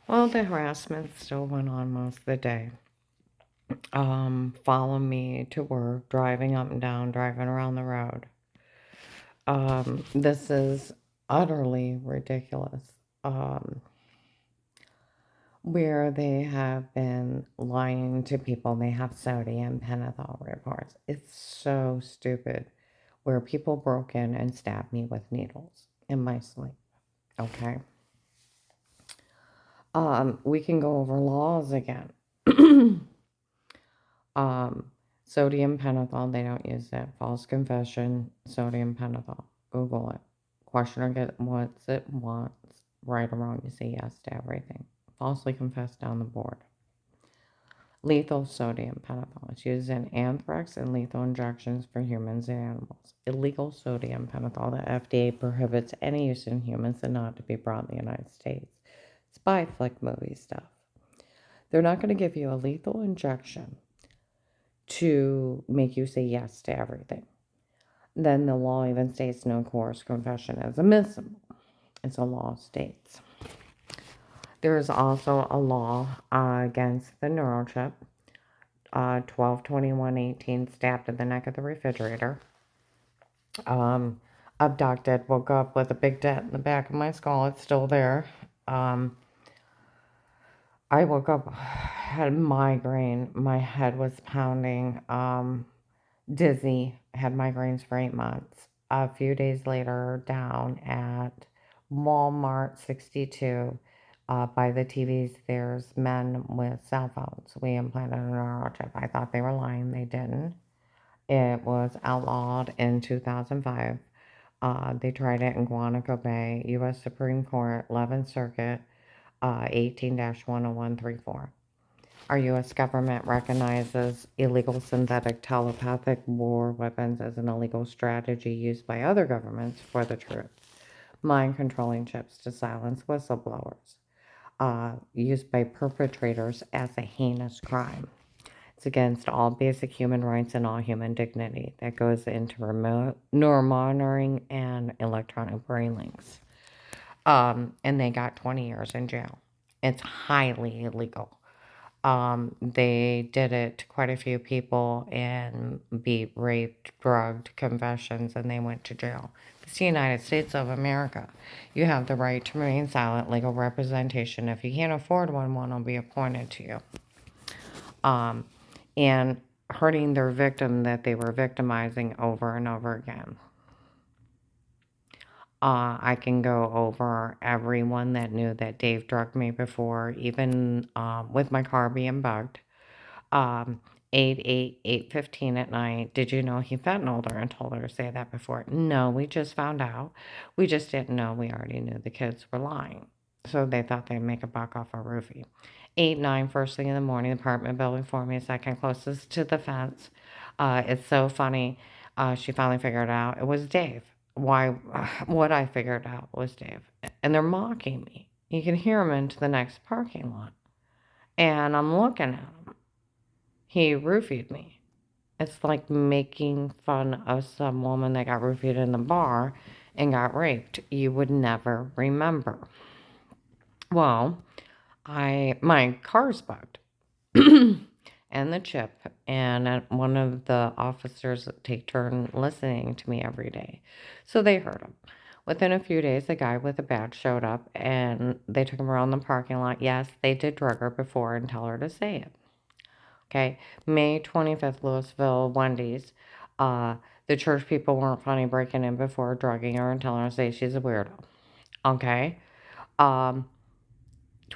Well, the harassment still went on most of the day. Follow me to work, driving up and down, driving around the road. This is utterly ridiculous. Um, where they have been lying to people, they have sodium pentothal reports. It's so stupid. Where people broke in and stabbed me with needles in my sleep. Okay. We can go over laws again. um, Sodium pentothal, they don't use it. False confession, sodium pentothal. Google it. Questioner get what's it wants. Right or wrong, you say yes to everything. Falsely confessed down the board. Lethal sodium pentothal is used in anthrax and lethal injections for humans and animals. Illegal sodium pentothal, the FDA prohibits any use in humans and not to be brought in the United States. Spy flick movie stuff. They're not going to give you a lethal injection to make you say yes to everything. Then the law even states no coerced confession is admissible. It's a law states. There is also a law against the neurochip. 12/21/18 stabbed in the neck of the refrigerator. Um, Abducted, woke up with a big dent in the back of my skull. It's still there. Um, I woke up, had a migraine. My head was pounding. Dizzy, had migraines for 8 months. A few days later, down at Walmart 62, by the TVs, there's men with cell phones. We implanted a neurochip. I thought they were lying. They didn't. It was outlawed in 2005. They tried it in Guanaco Bay, U.S. Supreme Court, 11th Circuit, 18-10134. Our U.S. government recognizes illegal synthetic telepathic war weapons as an illegal strategy used by other governments for the truth. Mind controlling chips to silence whistleblowers, used by perpetrators as a heinous crime. It's against all basic human rights and all human dignity. That goes into remote neuromonitoring and electronic brain links. And they got 20 years in jail. It's highly illegal. They did it to quite a few people and beat raped, drugged confessions, and they went to jail. It's the United States of America. You have the right to remain silent, legal representation. If you can't afford one will be appointed to you. And hurting their victim that they were victimizing over and over again. I can go over everyone that knew that Dave drugged me before, even with my car being bugged. Um, 8:15 at night. Did you know he fentanyled her and told her to say that before? No, we just found out. We just didn't know. We already knew the kids were lying. So they thought they'd make a buck off a roofie. 8, 9, first thing in the morning, the apartment building for me, second closest to the fence. It's so funny. She finally figured it out. It was Dave. Why? What I figured out was Dave. And they're mocking me. You can hear him into the next parking lot. And I'm looking at him. He roofied me. It's like making fun of some woman that got roofied in the bar and got raped. You would never remember. Well, my car's bugged. And the chip, and one of the officers take turn listening to me every day. So they heard him. Within a few days, a guy with a badge showed up and they took him around the parking lot. Yes, they did drug her before and tell her to say it. Okay, May 25th, Louisville, Wendy's. Uh, the church people weren't funny breaking in before, drugging her and telling her to say she's a weirdo. Okay,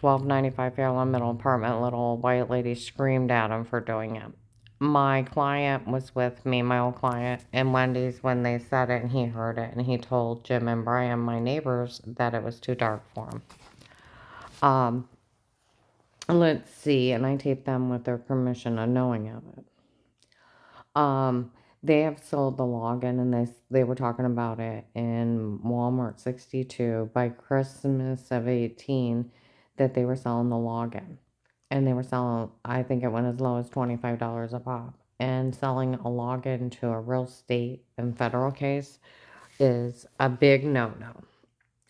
1295 Fairlawn Middle apartment, little white lady screamed at him for doing it. My client was with me, my old client, and Wendy's when they said it, and he heard it, and he told Jim and Brian, my neighbors, that it was too dark for him. Um, let's see, and I taped them with their permission and knowing of it. Um, they have sold the login, and they were talking about it in Walmart 62 by Christmas of 18 that they were selling the login. And they were selling, I think it went as low as $25 a pop. And selling a login to a real state and federal case is a big no-no.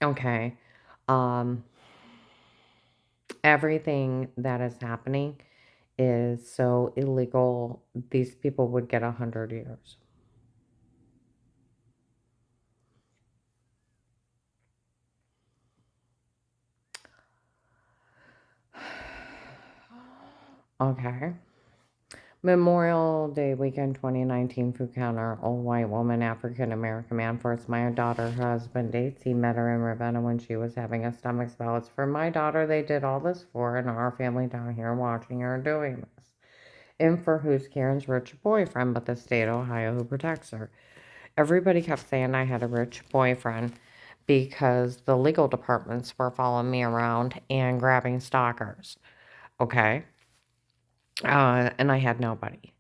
Okay. Um, Everything that is happening is so illegal. These people would get 100 years. Okay. Memorial Day weekend 2019 food counter. Old white woman, African American man forced my daughter, her husband dates. He met her in Ravenna when she was having a stomach spell. It's for my daughter they did all this for, and our family down here watching her doing this. And for who's Karen's rich boyfriend, but the state of Ohio who protects her. Everybody kept saying I had a rich boyfriend because the legal departments were following me around and grabbing stalkers. Okay. And I had nobody.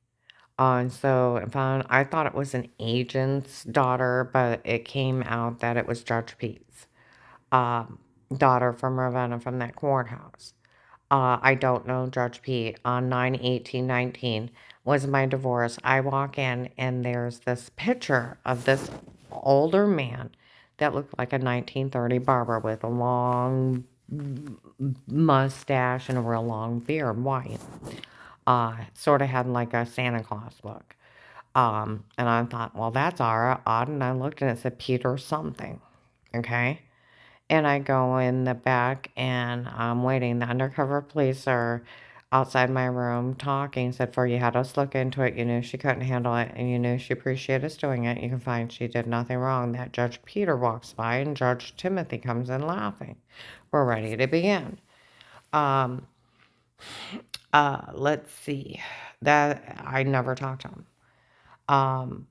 And so I thought it was an agent's daughter, but it came out that it was Judge Pete's um, daughter from Ravenna from that courthouse. I don't know Judge Pete. On 9/18/19 was my divorce. I walk in and there's this picture of this older man that looked like a 1930 barber with a long mustache and a real long beard, white. Sort of had like a Santa Claus look. And I thought, well, that's odd. And I looked and it said Peter something. Okay. And I go in the back and I'm waiting. The undercover police are outside my room talking. Said, for you had us look into it. You knew she couldn't handle it and you knew she appreciated us doing it. You can find she did nothing wrong. That Judge Peter walks by and Judge Timothy comes in laughing. We're ready to begin. Um, let's see. That I never talked to him. Um,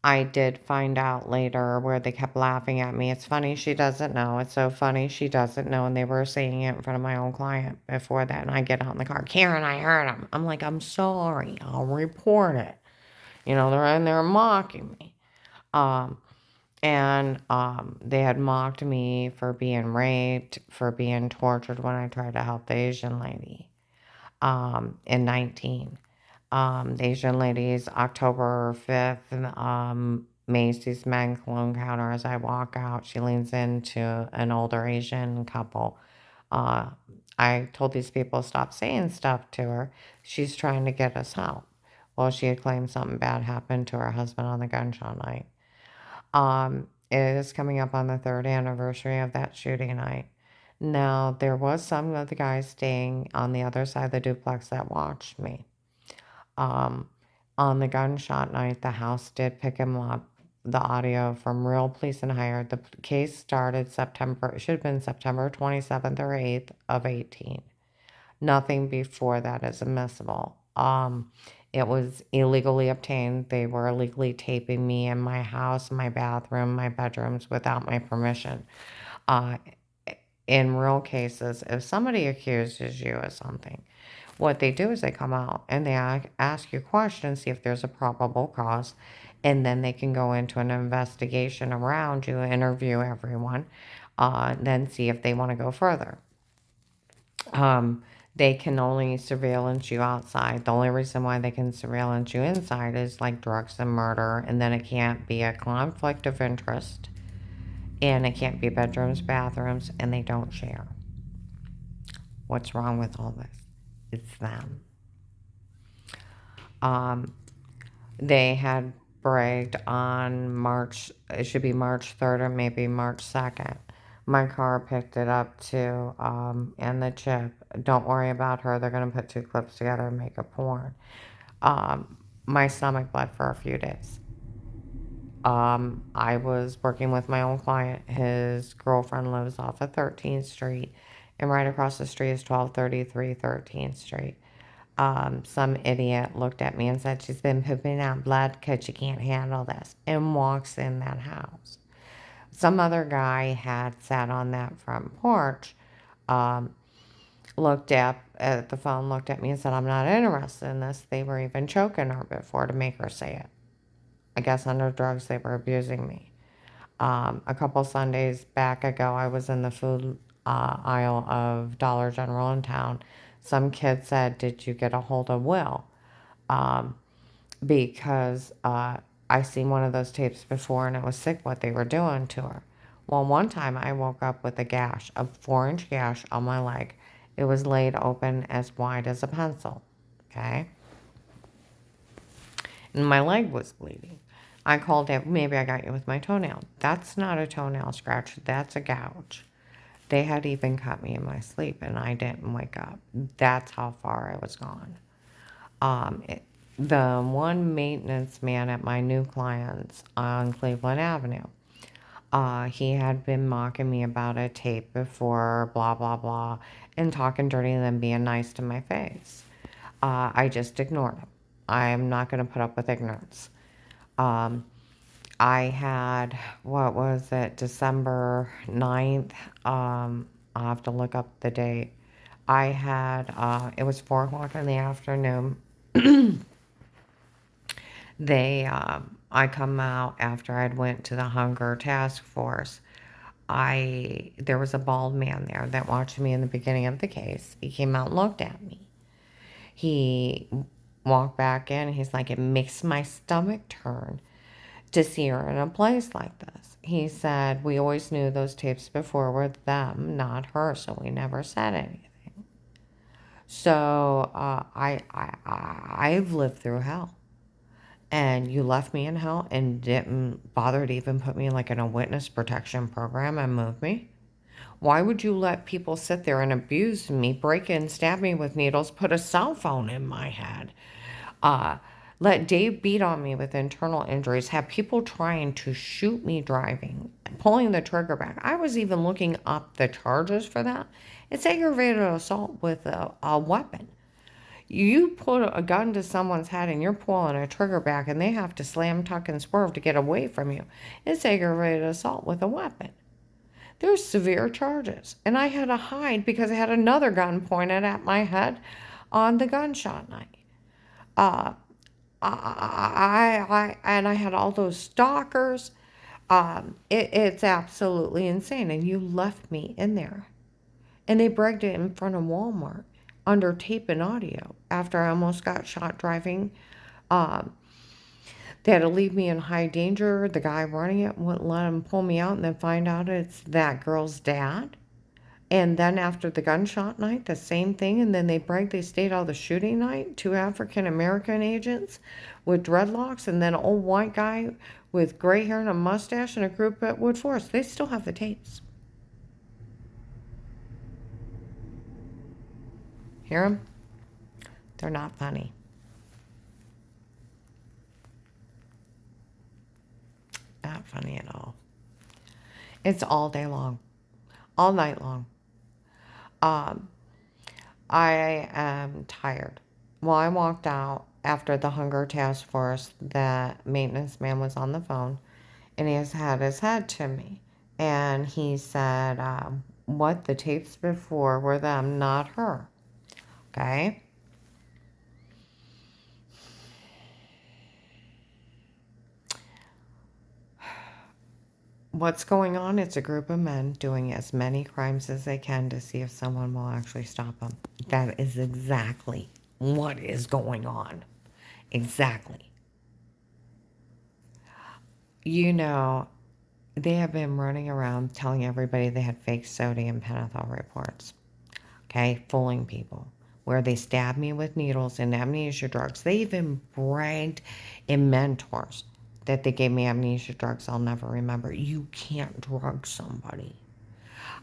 I did find out later where they kept laughing at me. It's funny she doesn't know. It's so funny she doesn't know. And they were saying it in front of my own client before that. And I get out in the car, Karen, I heard him. I'm like, I'm sorry. I'll report it. They're in there mocking me. Um, and they had mocked me for being raped, for being tortured when I tried to help the Asian lady in 19. The Asian ladies, October 5th, Macy's Men Cologne counter. As I walk out, she leans into an older Asian couple. Uh, I told these people to stop saying stuff to her. She's trying to get us help. Well, she had claimed something bad happened to her husband on the gunshot night. It is coming up on the third anniversary of that shooting night. Now, there was some of the guys staying on the other side of the duplex that watched me. Um, on the gunshot night, the house did pick him up. The audio from Real Police and Hired. The case started it should have been September 27th or 8th of 18. Nothing before that is admissible. It was illegally obtained. They were illegally taping me in my house, my bathroom, my bedrooms without my permission. Uh, in real cases, if somebody accuses you of something, what they do is they come out and they ask you questions, see if there's a probable cause, and then they can go into an investigation around you, interview everyone, then see if they want to go further. They can only surveillance you outside. The only reason why they can surveillance you inside is like drugs and murder, and then it can't be a conflict of interest, and it can't be bedrooms, bathrooms, and they don't share. What's wrong with all this? It's them. Um, they had bragged on it should be March 3rd or maybe March 2nd. My car picked it up too, and the chip. Don't worry about her. They're going to put two clips together and make a porn. My stomach bled for a few days. I was working with my own client. His girlfriend lives off of 13th Street, and right across the street is 1233 13th Street. Some idiot looked at me and said, she's been pooping out blood because she can't handle this, and walks in that house. Some other guy had sat on that front porch, um, looked up at the phone, looked at me and said, I'm not interested in this. They were even choking her before to make her say it. I guess under drugs, they were abusing me. A couple Sundays back ago, I was in the food aisle of Dollar General in town. Some kid said, did you get a hold of Will? Because I seen one of those tapes before and it was sick what they were doing to her. Well, one time I woke up with a 4-inch gash on my leg, It was laid open as wide as a pencil, okay? And my leg was bleeding. I called it, maybe I got you with my toenail. That's not a toenail scratch, that's a gouge. They had even cut me in my sleep and I didn't wake up. That's how far I was gone. The one maintenance man at my new clients on Cleveland Avenue, he had been mocking me about a tape before, blah, blah, blah, and talking dirty and then being nice to my face. I just ignored him. I'm not going to put up with ignorance. I had, what was it, December 9th? I'll have to look up the date. I had, it was 4 o'clock in the afternoon. I come out after I'd went to the hunger task force. There was a bald man there that watched me in the beginning of the case. He came out and looked at me. He walked back in. He's like, it makes my stomach turn to see her in a place like this. He said, we always knew those tapes before were them, not her, so we never said anything. So I've lived through hell. And you left me in hell and didn't bother to even put me like in a witness protection program and move me? Why would you let people sit there and abuse me, break in, stab me with needles, put a cell phone in my head, let Dave beat on me with internal injuries, have people trying to shoot me driving, pulling the trigger back? I was even looking up the charges for that. It's aggravated assault with a weapon. You put a gun to someone's head and you're pulling a trigger back and they have to slam, tuck, and swerve to get away from you. It's aggravated assault with a weapon. There's severe charges. And I had to hide because I had another gun pointed at my head on the gunshot night. And I had all those stalkers. It's absolutely insane. And you left me in there. And they bragged it in front of Walmart under tape and audio after I almost got shot driving. They had to leave me in high danger. The guy running it wouldn't let him pull me out and then find out it's that girl's dad. And then after the gunshot night, the same thing. And then they bragged they stayed out the shooting night. 2 African-American agents with dreadlocks and then an old white guy with gray hair and a mustache and a group at Wood Forest. They still have the tapes. Hear them? They're not funny. Not funny at all. It's all day long. All night long. I am tired. Well, I walked out after the hunger task force. The maintenance man was on the phone and he has had his head to me. And he said, what, the tapes before were them, not her. Okay? What's going on? It's a group of men doing as many crimes as they can to see if someone will actually stop them. That is exactly what is going on. Exactly. You know, they have been running around telling everybody they had fake sodium pentothal reports. Okay, fooling people. Where they stabbed me with needles and amnesia drugs. They even bragged in mentors that they gave me amnesia drugs I'll never remember. You can't drug somebody.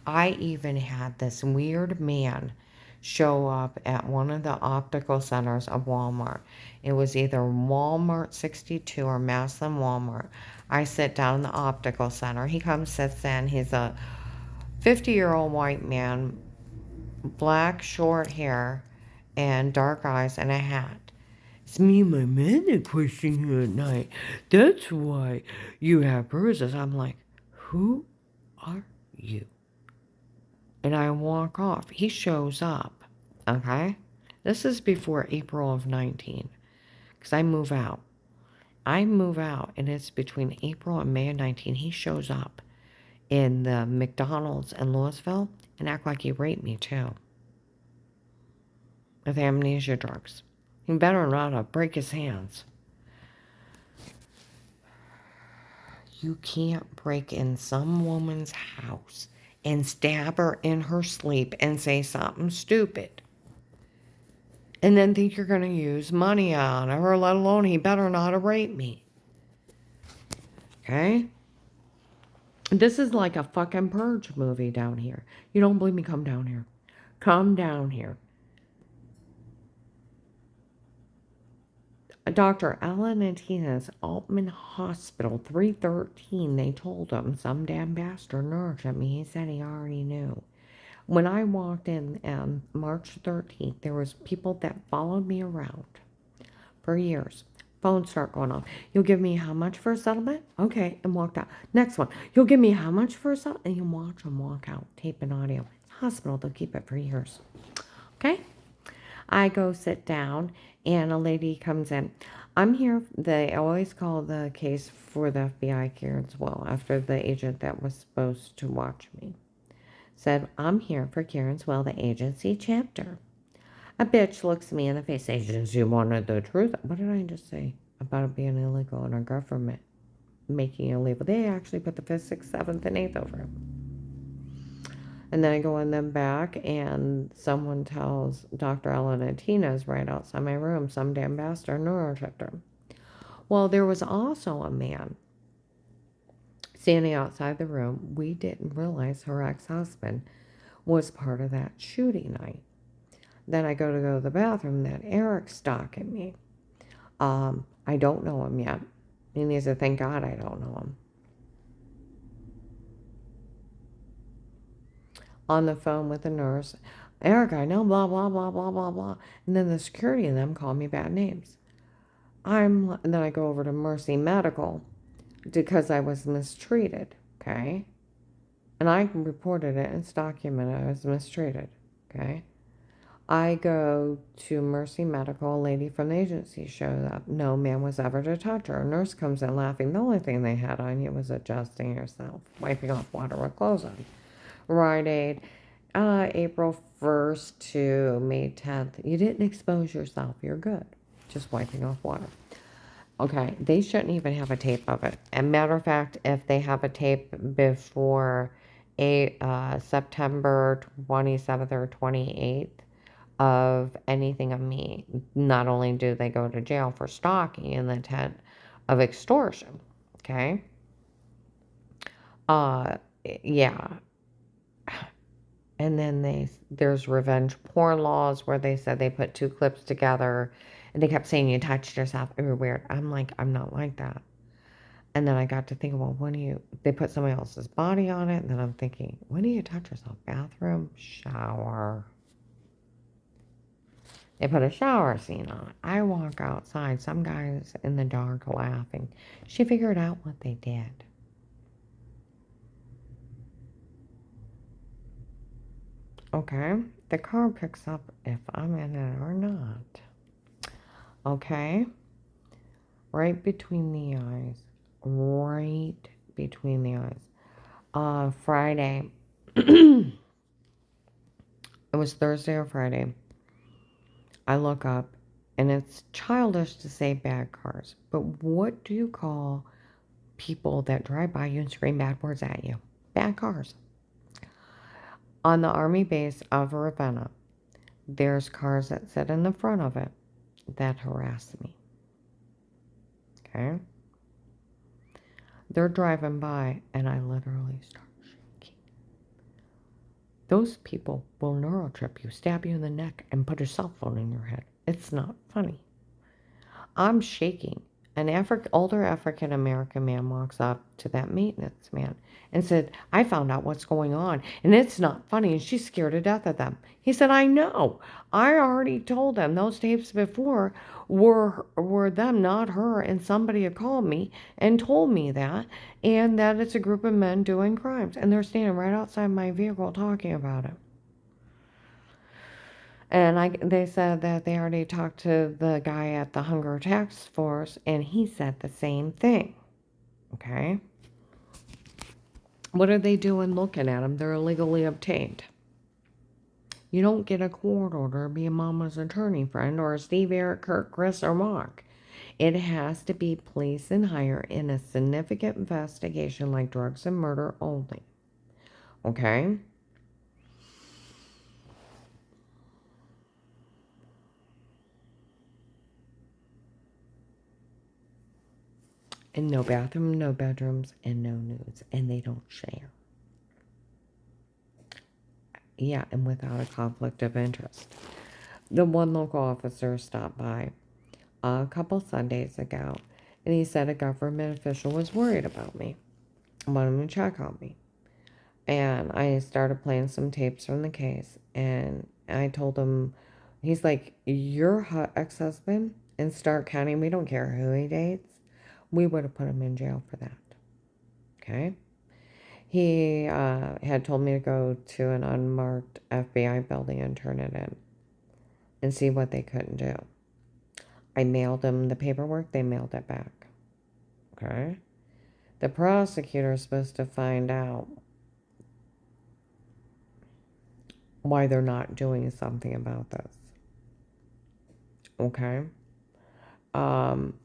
I even had this weird man show up at one of the optical centers of Walmart. It was either Walmart 62 or Maslin Walmart. I sit down in the optical center. He comes, sits in. He's a 50-year-old white man, black short hair and dark eyes and a hat. It's me and my man that question you at night. That's why you have bruises. I'm like, who are you? And I walk off. He shows up, okay? This is before April of 19, because I move out. And it's between April and May of 19. He shows up in the McDonald's in Louisville and act like he raped me, too. With amnesia drugs. He better not break his hands. You can't break in some woman's house and stab her in her sleep and say something stupid. And then think you're going to use money on her, let alone he better not have raped me. Okay? This is like a fucking Purge movie down here. You don't believe me? Come down here. Come down here. Dr. Alan and Tina's Altman Hospital, 313, they told him some damn bastard nurtured me. He said he already knew. When I walked in on March 13th, there was people that followed me around for years. Phones start going off. You'll give me how much for a settlement? Okay, and walked out. Next one. You'll give me how much for a settlement? And you watch them walk out. Tape and audio. Hospital, they'll keep it for years. Okay? I go sit down, and a lady comes in. I'm here. They always call the case for the FBI Karen's Well after the agent that was supposed to watch me said, I'm here for Karen's Well, the agency chapter. A bitch looks me in the face. Agency wanted the truth. What did I just say about it being illegal and our government making it illegal? They actually put the 5th, 6th, 7th, and 8th over it. And then I go in them back, and someone tells Dr. Ellen and Tina's right outside my room, some damn bastard neurochapter. Well, there was also a man standing outside the room. We didn't realize her ex-husband was part of that shooting night. Then I go to the bathroom, that Eric's stalking me. I don't know him yet. And he said, thank God I don't know him. On the phone with the nurse, Eric, I know, blah, blah, blah, blah, blah, blah. And then the security of them call me bad names. And then I go over to Mercy Medical because I was mistreated, okay? And I reported it, it's documented, I was mistreated, okay? I go to Mercy Medical, a lady from the agency shows up. No man was ever to touch her. A nurse comes in laughing. The only thing they had on you was adjusting yourself, wiping off water with clothes on. Rite Aid, April 1st to May 10th. You didn't expose yourself. You're good. Just wiping off water. Okay, they shouldn't even have a tape of it. And matter of fact, if they have a tape before September 27th or 28th of anything of me, not only do they go to jail for stalking in the intent of extortion, okay? Yeah. And then there's revenge porn laws where they said they put 2 clips together and they kept saying you touched yourself. It was weird. I'm like, I'm not like that. And then I got to think, well, they put somebody else's body on it. And then I'm thinking, when do you touch yourself? Bathroom, shower. They put a shower scene on it. I walk outside. Some guy's in the dark laughing. She figured out what they did. Okay, the car picks up if I'm in it or not. Okay, right between the eyes. Right between the eyes. Friday. It was Thursday or Friday. I look up, and it's childish to say bad cars, but what do you call people that drive by you and scream bad words at you? Bad cars. On the Army base of Ravenna, there's cars that sit in the front of it that harass me. Okay? They're driving by, and I literally start shaking. Those people will neurotrip you, stab you in the neck, and put a cell phone in your head. It's not funny. I'm shaking. An older African-American man walks up to that maintenance man and said, I found out what's going on, and it's not funny, and she's scared to death of them. He said, I know. I already told them those tapes before were them, not her, and somebody had called me and told me that, and that it's a group of men doing crimes, and they're standing right outside my vehicle talking about it. And they said that they already talked to the guy at the Hunger Task Force, and he said the same thing. Okay? What are they doing looking at them? They're illegally obtained. You don't get a court order to be a mama's attorney friend or a Steve, Eric, Kirk, Chris, or Mark. It has to be police and hire in a significant investigation like drugs and murder only. Okay? And no bathroom, no bedrooms, and no nudes. And they don't share. Yeah, and without a conflict of interest. The one local officer stopped by a couple Sundays ago, and he said a government official was worried about me, wanted to check on me. And I started playing some tapes from the case, and I told him, he's like, your ex-husband in Stark County, we don't care who he dates, we would have put him in jail for that. Okay? He had told me to go to an unmarked FBI building and turn it in and see what they couldn't do. I mailed them the paperwork, they mailed it back. Okay? The prosecutor is supposed to find out why they're not doing something about this. Okay? Um,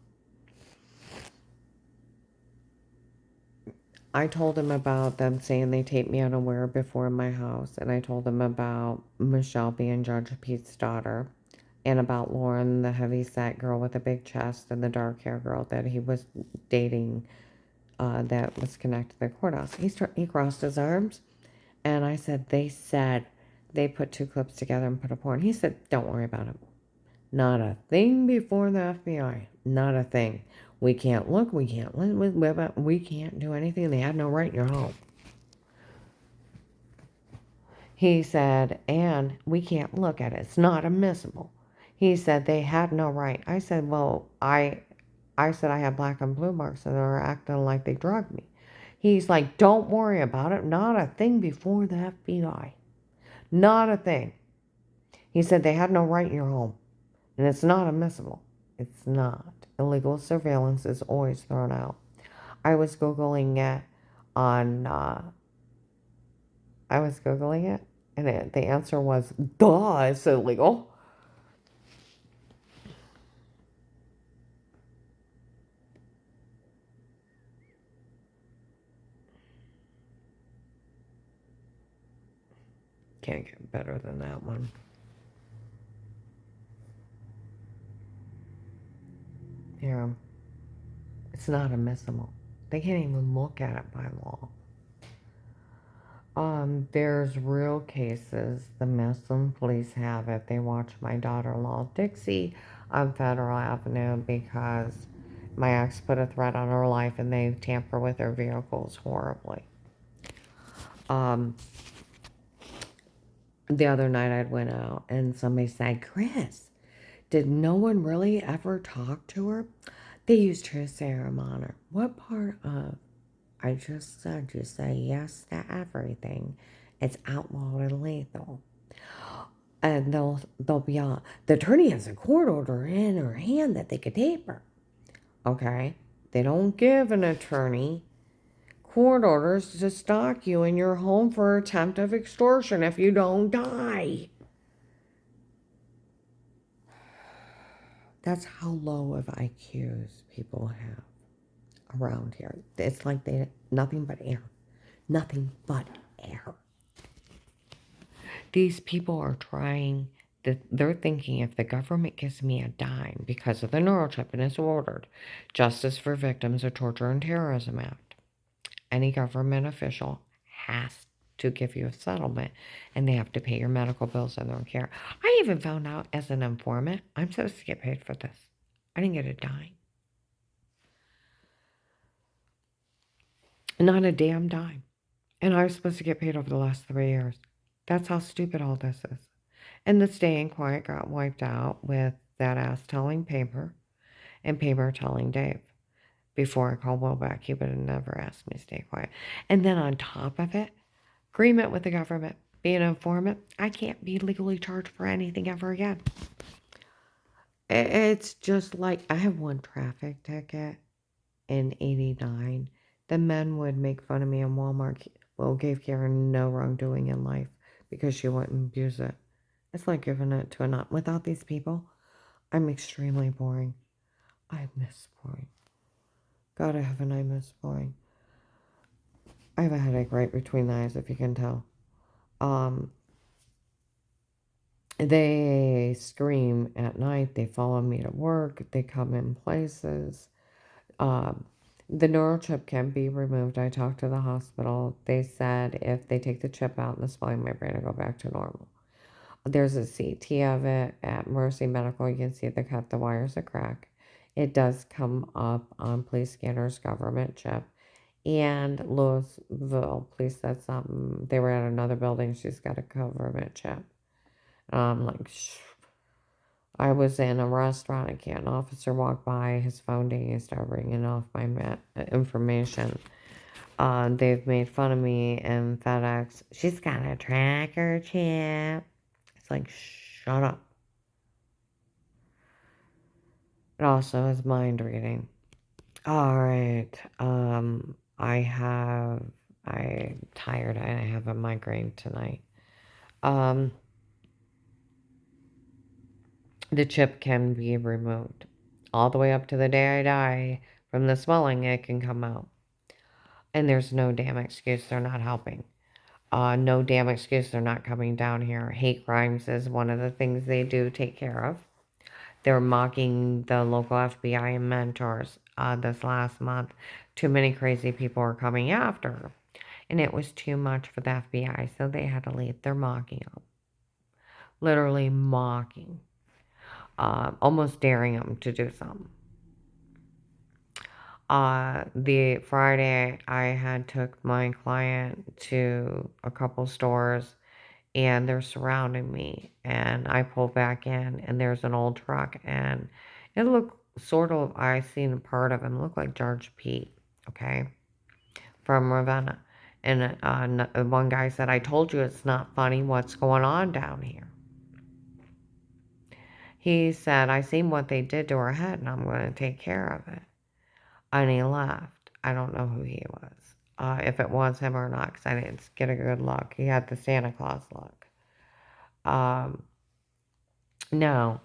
I told him about them saying they taped me unaware before in my house, and I told him about Michelle being Judge Pete's daughter, and about Lauren, the heavy-set girl with a big chest and the dark hair girl that he was dating, that was connected to the courthouse. He crossed his arms, and I said, they put two clips together and put a porn. He said, don't worry about it. Not a thing before the FBI. Not a thing. We can't look. We can't. We can't do anything. They have no right in your home. He said, and we can't look at it. It's not admissible. He said they had no right. I said, well, I said I have black and blue marks and they're acting like they drugged me. He's like, don't worry about it. Not a thing before the FBI. Not a thing. He said they had no right in your home. And it's not admissible. It's not. Illegal surveillance is always thrown out. I was Googling it on, and the answer was, duh, it's illegal. Can't get better than that one. Yeah. It's not admissible. They can't even look at it by law. There's real cases the Muslim police have if they watch my daughter-in-law Dixie on Federal Avenue because my ex put a threat on her life and they tamper with her vehicles horribly. The other night I went out and somebody said, Chris, did no one really ever talk to her? They used her serum on her. What part of I just said you say yes to everything? It's outlawed and lethal. And they'll be on. The attorney has a court order in her hand that they could tape her. Okay? They don't give an attorney court orders to stalk you in your home for attempt of extortion if you don't die. That's how low of IQs people have around here. It's like they nothing but air. Nothing but air. These people are trying, they're thinking if the government gives me a dime because of the neurochip and it's ordered, Justice for Victims of Torture and Terrorism Act, any government official has to give you a settlement and they have to pay your medical bills and their care. I even found out as an informant, I'm supposed to get paid for this. I didn't get a dime. Not a damn dime. And I was supposed to get paid over the last 3 years. That's how stupid all this is. And the staying quiet got wiped out with that ass telling Paper and Paper telling Dave. Before I called Will back, he would have never asked me to stay quiet. And then on top of it, agreement with the government, being an informant, I can't be legally charged for anything ever again. It's just like, I have one traffic ticket in 89. The men would make fun of me in Walmart. Well, gave Karen no wrongdoing in life because she wouldn't abuse it. It's like giving it to a nut. Without these people, I'm extremely boring. I miss boring. God of heaven, I miss boring. I have a headache right between the eyes, if you can tell. Um, they scream at night. They follow me to work. They come in places. Um, the neural chip can be removed. I talked to the hospital. They said if they take the chip out and the swelling in my brain will go back to normal. There's a CT of it at Mercy Medical. You can see they cut the wires a crack. It does come up on Police Scanner's government chip. And Louisville police said something. They were at another building. She's got a government chip. Like, I was in a restaurant. An officer walked by. His phone ding. He started ringing off my information. They've made fun of me and FedEx. She's got a tracker chip. It's like, shut up. It also is mind reading. All right. I'm tired. I have a migraine tonight. The chip can be removed. All the way up to the day I die from the swelling, it can come out. And there's no damn excuse they're not helping. No damn excuse they're not coming down here. Hate crimes is one of the things they do take care of. They're mocking the local FBI and mentors this last month. Too many crazy people are coming after her. And it was too much for the FBI, so they had to leave. They're mocking them. Literally mocking. Almost daring them to do something. The Friday I had took my client to a couple stores and they're surrounding me and I pull back in and there's an old truck and it looked sort of, I seen a part of him look like George Pete, okay, from Ravenna. And one guy said, I told you it's not funny what's going on down here. He said, I seen what they did to her head and I'm going to take care of it. And he left. I don't know who he was. If it was him or not, because I didn't get a good look. He had the Santa Claus look. No,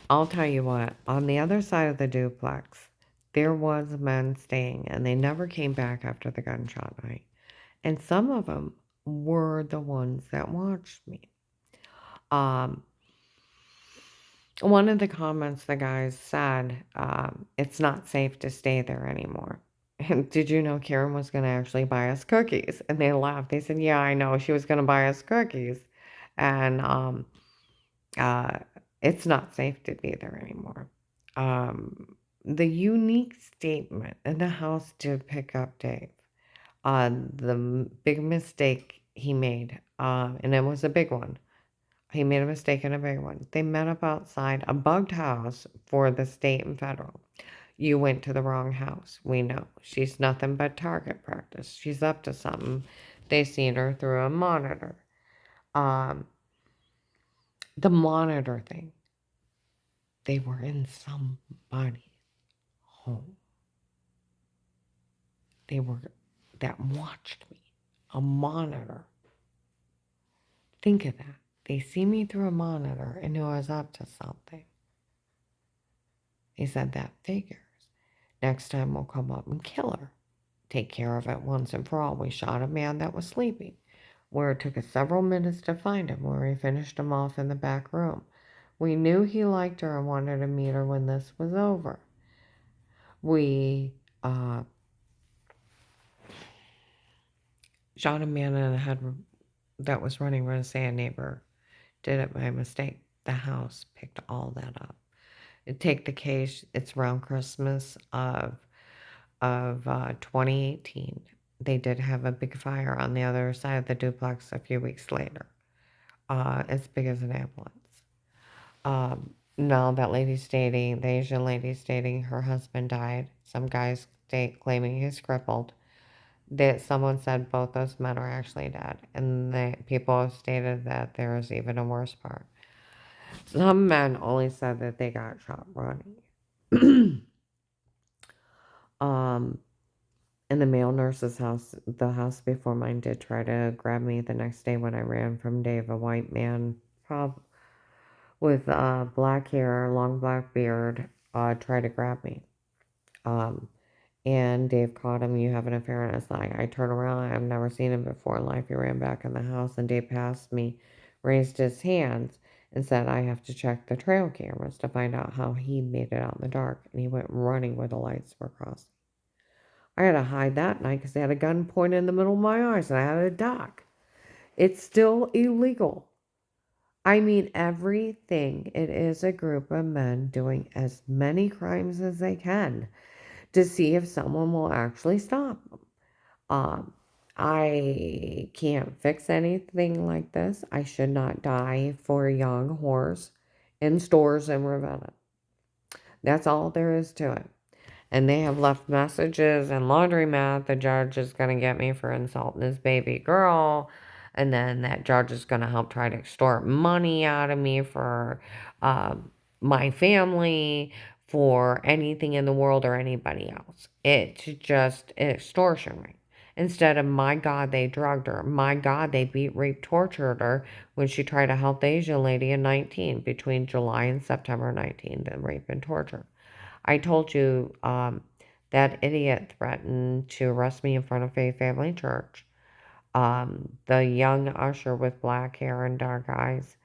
I'll tell you what. On the other side of the duplex, there was men staying, and they never came back after the gunshot night. And some of them were the ones that watched me. Um, One of the comments the guys said, it's not safe to stay there anymore. And did you know Karen was going to actually buy us cookies? And they laughed. They said, yeah, I know. She was going to buy us cookies. And uh, it's not safe to be there anymore. The unique statement, and the house did pick up Dave. The big mistake he made, and it was a big one. He made a mistake and a big one. They met up outside a bugged house for the state and federal. You went to the wrong house. We know. She's nothing but target practice. She's up to something. They seen her through a monitor. Um, the monitor thing. They were in somebody's home. They were that watched me. A monitor. Think of that. They see me through a monitor and knew I was up to something. He said that figures. Next time we'll come up and kill her. Take care of it once and for all. We shot a man that was sleeping, where it took us several minutes to find him, where we finished him off in the back room. We knew he liked her and wanted to meet her when this was over. We shot a man in the head that was running around saying a neighbor did it by mistake. The house picked all that up. Take the case, it's around Christmas of 2018. They did have a big fire on the other side of the duplex a few weeks later. As big as an ambulance. Now that lady's stating, the Asian lady's stating her husband died. Some guys claiming he's crippled. That someone said both those men are actually dead. And the people have stated that there is even a worse part. Some men only said that they got shot running. In the male nurse's house, the house before mine did try to grab me the next day when I ran from Dave, a white man with black hair, long black beard, tried to grab me. And Dave caught him, "You have an affair." And it's like, I turn around, I've never seen him before in life. He ran back in the house, and Dave passed me, raised his hands, and said, "I have to check the trail cameras to find out how he made it out in the dark." And he went running where the lights were crossing. I had to hide that night because they had a gun pointed in the middle of my eyes, and I had to duck. It's still illegal. I mean, everything. It is a group of men doing as many crimes as they can to see if someone will actually stop them. Um, I can't fix anything like this. I should not die for a young horse in stores in Ravenna. That's all there is to it. And they have left messages and laundromat. The judge is going to get me for insulting his baby girl. And then that judge is going to help try to extort money out of me for my family, for anything in the world or anybody else. It's just an extortion ring. Instead of, my God, they drugged her. My God, they beat, raped, tortured her when she tried to help the Asian lady in 19, between July and September 19, the rape and torture. I told you that idiot threatened to arrest me in front of Faith Family Church. The young usher with black hair and dark eyes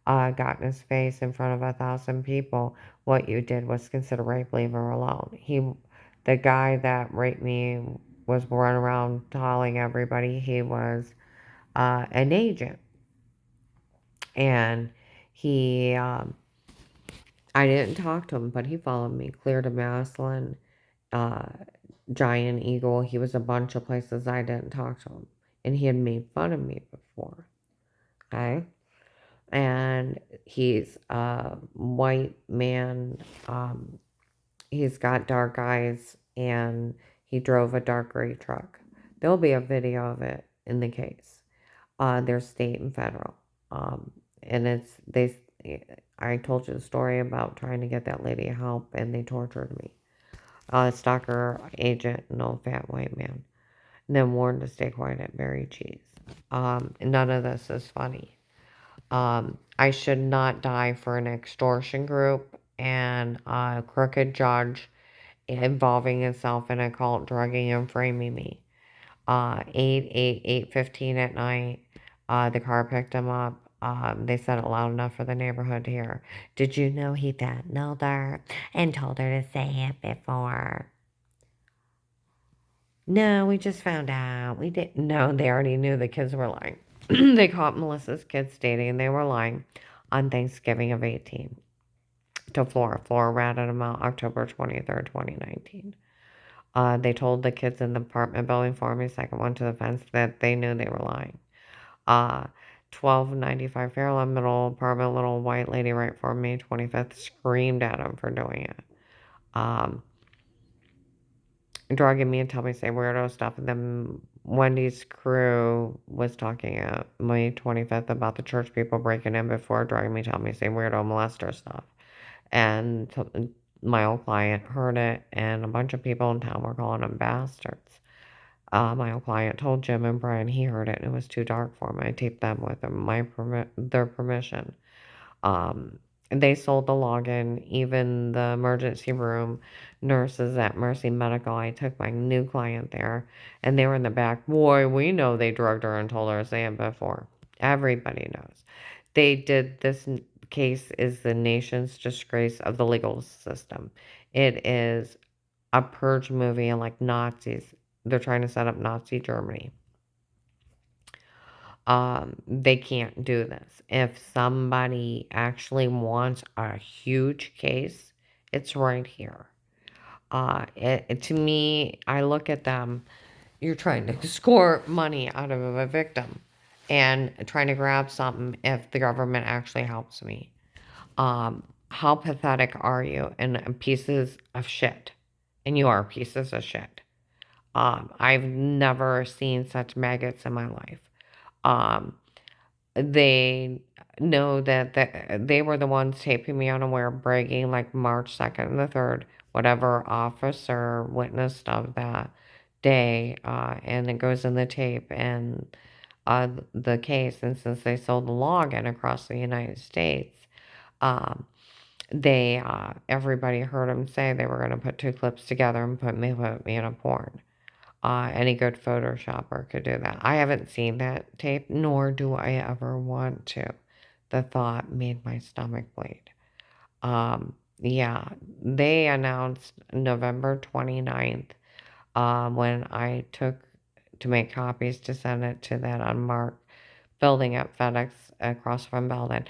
got in his face in front of 1,000 people. What you did was consider rape, leave her alone. The guy that raped me was running around telling everybody he was an agent. And he, I didn't talk to him, but he followed me clear to Maslin, uh, Giant Eagle. He was a bunch of places I didn't talk to him. And he had made fun of me before. Okay? And he's a white man. He's got dark eyes, and he drove a dark gray truck. There'll be a video of it in the case. There's state and federal. And I told you the story about trying to get that lady help, and they tortured me. Stalker agent, no fat white man. And then warned to stay quiet at Berry Cheese. None of this is funny. I should not die for an extortion group and a crooked judge involving himself in a cult, drugging and framing me. 8:15 at night, the car picked him up. They said it loud enough for the neighborhood to hear. "Did you know he threatened her and told her to say it before?" "No, we just found out. We didn't." No, they already knew the kids were lying. They caught Melissa's kids stating they were lying on Thanksgiving of 18 to Flora. Flora ratted them out October 23rd, 2019. They told the kids in the apartment building for me, second one to the fence, that they knew they were lying. 1295 Fairlawn Middle apartment, little white lady right for me, 25th, screamed at him for doing it. Drugging me and telling me to say weirdo stuff. And then Wendy's crew was talking at May 25th about the church people breaking in before, drugging me, telling me to say weirdo molester stuff. And my old client heard it, and a bunch of people in town were calling them bastards. My old client told Jim and Brian he heard it, and it was too dark for him. I taped them with their permission. They sold the login, even the emergency room nurses at Mercy Medical. I took my new client there, and they were in the back. "Boy, we know they drugged her and told her to say it before." Everybody knows. They did this case is the nation's disgrace of the legal system. It is a purge movie, and like Nazis. They're trying to set up Nazi Germany. They can't do this. If somebody actually wants a huge case, it's right here. To me, I look at them, you're trying to score money out of a victim and trying to grab something if the government actually helps me. How pathetic are you? And pieces of shit. And you are pieces of shit. I've never seen such maggots in my life. Um, they know that they were the ones taping me unaware, bragging like March 2nd and the 3rd, whatever officer witnessed of that day, and it goes in the tape and the case. And since they sold the login across the United States, um, Everybody heard them say they were going to put two clips together and put me in a porn. Any good Photoshopper could do that. I haven't seen that tape, nor do I ever want to. The thought made my stomach bleed. Yeah, they announced November 29th, when I took to make copies to send it to that unmarked building at FedEx across from Belden.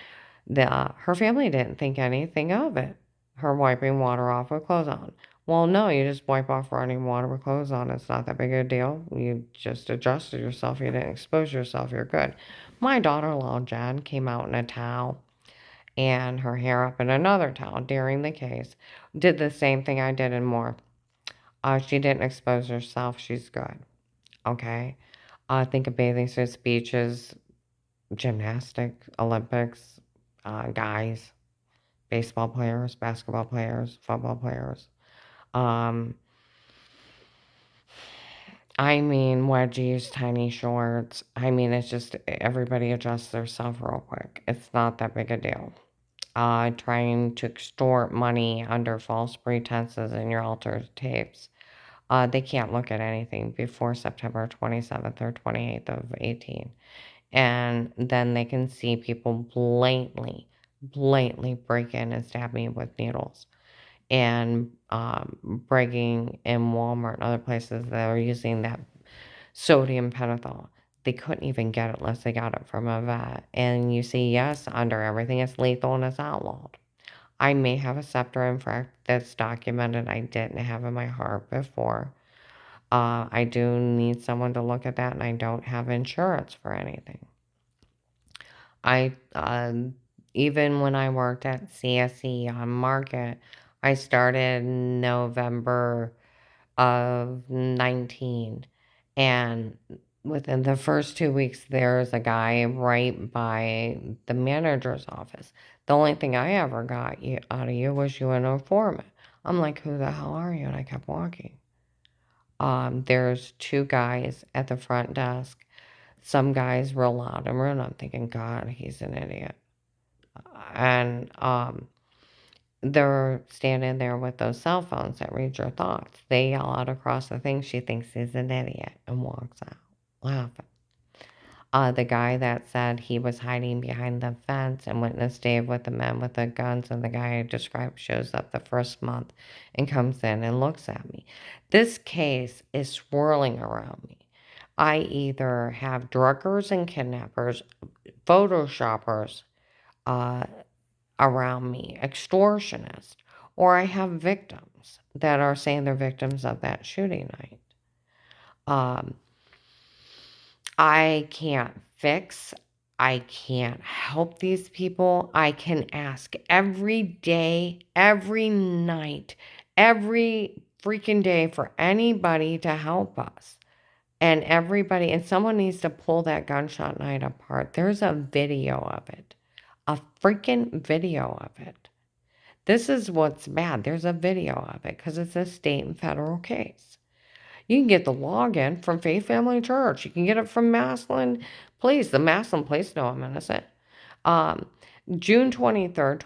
Her family didn't think anything of it. Her wiping water off with clothes on. Well, no, you just wipe off running water with clothes on. It's not that big a deal. You just adjusted yourself. You didn't expose yourself. You're good. My daughter-in-law, Jen, came out in a towel and her hair up in another towel during the case. Did the same thing I did and more. She didn't expose herself. She's good. Okay? Think of bathing suits, beaches, gymnastics, Olympics, guys, baseball players, basketball players, football players. I mean, wedgies, tiny shorts. I mean, it's just everybody adjusts themselves real quick. It's not that big a deal. Trying to extort money under false pretenses in your altered tapes. They can't look at anything before September 27th or 28th of 18. And then they can see people blatantly break in and stab me with needles. And breaking in Walmart and other places that are using that sodium pentothal. They couldn't even get it unless they got it from a vet. And you see, yes, under everything it's lethal and it's outlawed. I may have a scepter infract that's documented I didn't have in my heart before. I do need someone to look at that, and I don't have insurance for anything. I even when I worked at CSE on Market, I started November of 19, and within the first 2 weeks, there's a guy right by the manager's office. The only thing I ever got out of you was you an informant. I'm like, who the hell are you? And I kept walking. There's two guys at the front desk. Some guy's real loud and rude. I'm thinking, God, he's an idiot. And they're standing there with those cell phones that read your thoughts. They yell out across the thing she thinks he's an idiot and walks out laughing. The guy that said he was hiding behind the fence and witnessed Dave with the men with the guns and the guy I described shows up the first month and comes in and looks at me. This case is swirling around me. I either have druggers and kidnappers, photoshoppers around me, extortionists, or I have victims that are saying they're victims of that shooting night. I can't fix, I can't help these people. I can ask every day, every night, every freaking day for anybody to help us. And someone needs to pull that gunshot night apart. There's a video of it, a freaking video of it. This is what's bad. There's a video of it because it's a state and federal case. You can get the login from Faith Family Church. You can get it from Massillon Police. The Massillon Police know I'm innocent. Um, June 23rd,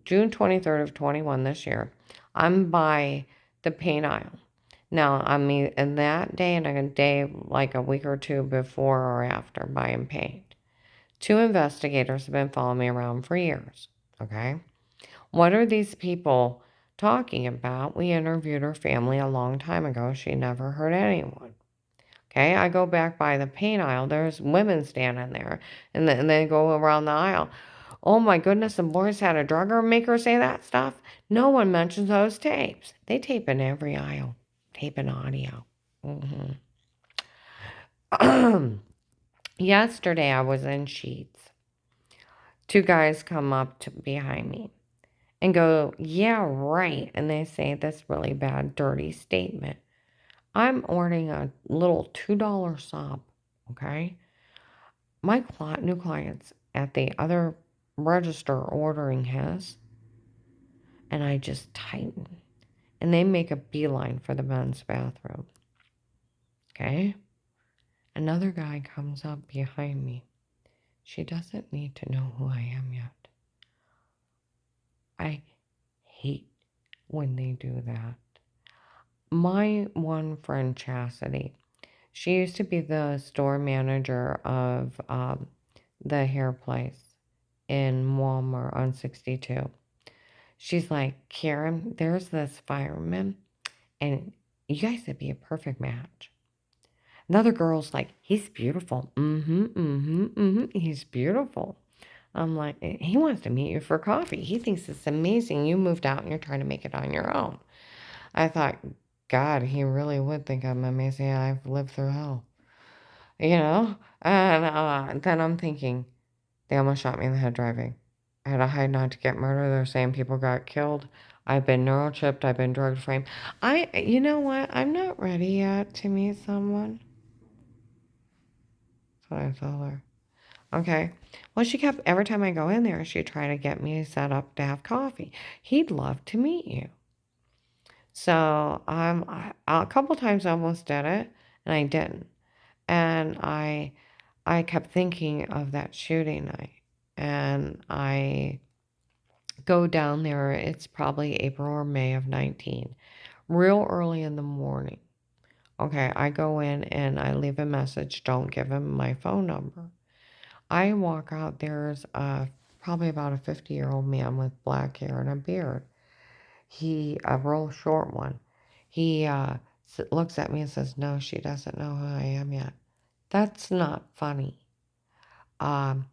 June 23rd of 21 this year, I'm by the paint aisle. Now, I mean, in that day and a day, like a week or two before or after, buying paint. Two investigators have been following me around for years. Okay? What are these people talking about? We interviewed her family a long time ago. She never hurt anyone. Okay, I go back by the paint aisle. There's women standing there, and then they go around the aisle. Oh my goodness, the boys had a drugger make her say that stuff. No one mentions those tapes. They tape in every aisle, tape and audio. Yesterday, I was in Sheets. Two guys come up behind me and go, yeah, right. And they say this really bad, dirty statement. I'm ordering a little $2 sop, okay? My new client's at the other register ordering his, and I just tighten. And they make a beeline for the men's bathroom, okay? Another guy comes up behind me. She doesn't need to know who I am yet. I hate when they do that. My one friend, Chastity, she used to be the store manager of the hair place in Walmart on 62. She's like, Karen, there's this fireman, and you guys would be a perfect match. Another girl's like, he's beautiful. He's beautiful. I'm like, he wants to meet you for coffee. He thinks it's amazing. You moved out and you're trying to make it on your own. I thought, God, he really would think I'm amazing. I've lived through hell, you know? And then I'm thinking, they almost shot me in the head driving. I had to hide not to get murdered. They're saying people got killed. I've been neurochipped. I've been drug framed. You know what? I'm not ready yet to meet someone. That's what I told her. Okay. Well, she kept, every time I go in there, she'd try to get me set up to have coffee. He'd love to meet you. So a couple times I almost did it, and I didn't. And I kept thinking of that shooting night, and I go down there. It's probably April or May of 19, real early in the morning. Okay, I go in and I leave a message. Don't give him my phone number. I walk out. There's probably about a 50-year-old man with black hair and a beard. A real short one. He looks at me and says, "No, she doesn't know who I am yet." That's not funny. Um,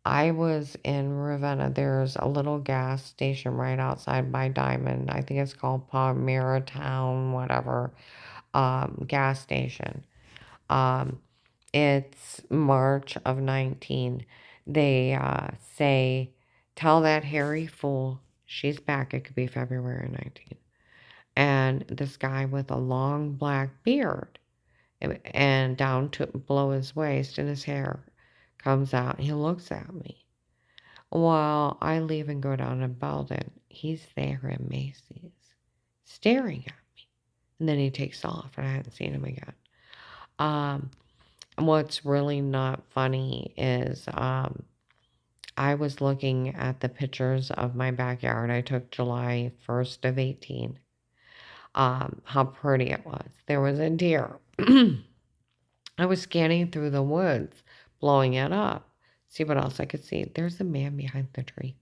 I was in Ravenna. There's a little gas station right outside by Diamond. I think it's called Palmyra Town, whatever, gas station. Um, it's March of 19. They say, tell that hairy fool she's back. It could be February 19. And this guy with a long black beard and down to below his waist and his hair comes out. He looks at me. While I leave and go down to Belden, he's there in Macy's, staring at me. And then he takes off, and I haven't seen him again. What's really not funny is I was looking at the pictures of my backyard. I took July 1st of 18. How pretty it was. There was a deer. I was scanning through the woods, blowing it up, see what else I could see. There's a man behind the tree,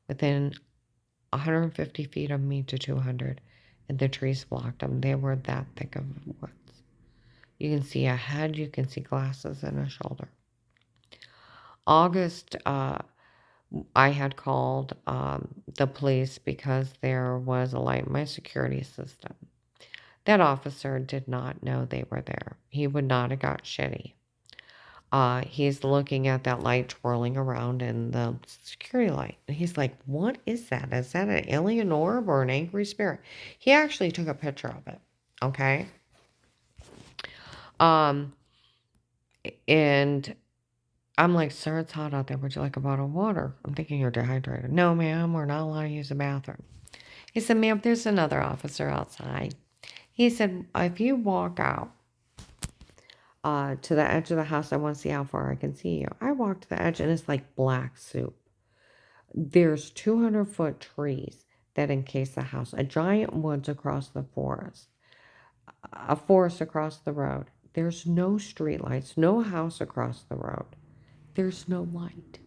within 150 feet of me to 200, and the trees blocked them. They were that thick of woods. You can see a head, you can see glasses and a shoulder. August, I had called the police because there was a light in my security system. That officer did not know they were there. He would not have got shitty. He's looking at that light twirling around in the security light. And he's like, what is that? Is that an alien orb or an angry spirit? He actually took a picture of it. Okay. And I'm like, sir, it's hot out there. Would you like a bottle of water? I'm thinking you're dehydrated. No, ma'am, we're not allowed to use the bathroom. He said, ma'am, there's another officer outside. He said, if you walk out to the edge of the house, I want to see how far I can see you. I walked to the edge, and it's like black soup. There's 200-foot trees that encase the house, a giant woods across the forest, a forest across the road. There's no streetlights, no house across the road. There's no light.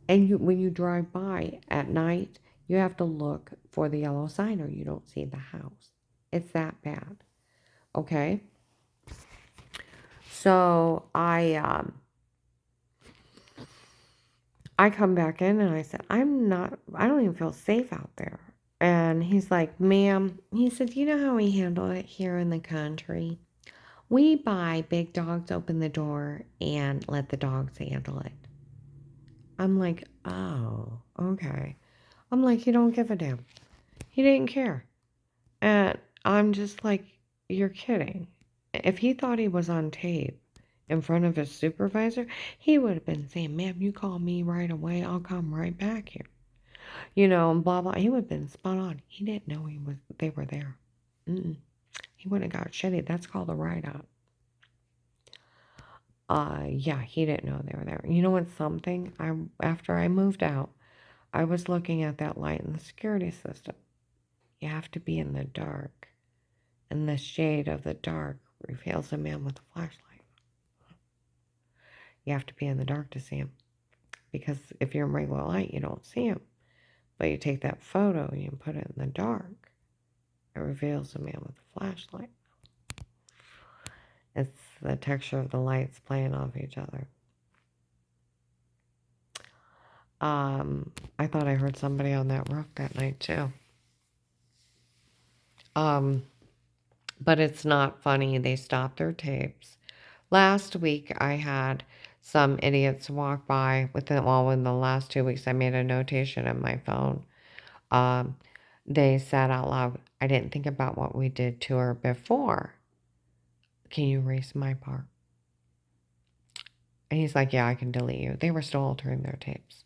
And when you drive by at night, you have to look for the yellow sign or you don't see the house. It's that bad. Okay? So I come back in and I said, I don't even feel safe out there. And he's like, ma'am, he said, you know how we handle it here in the country? We buy big dogs, open the door, and let the dogs handle it. I'm like, oh, okay. I'm like, you don't give a damn. He didn't care. And I'm just like, you're kidding. If he thought he was on tape in front of his supervisor, he would have been saying, ma'am, you call me right away. I'll come right back here. You know, and blah, blah. He would have been spot on. He didn't know they were there. He wouldn't have got shitty. That's called a write-up. Yeah, he didn't know they were there. You know what's something? After I moved out, I was looking at that light in the security system. You have to be in the dark, and the shade of the dark reveals a man with a flashlight. You have to be in the dark to see him, because if you're in regular light, you don't see him. But you take that photo, you put it in the dark, it reveals a man with a flashlight. It's the texture of the lights playing off each other. I thought I heard somebody on that roof that night too. But it's not funny. They stopped their tapes. Last week, I had some idiots walk by within the last 2 weeks, I made a notation in my phone. They said out loud, I didn't think about what we did to her before. Can you erase my part? And he's like, yeah, I can delete you. They were still altering their tapes.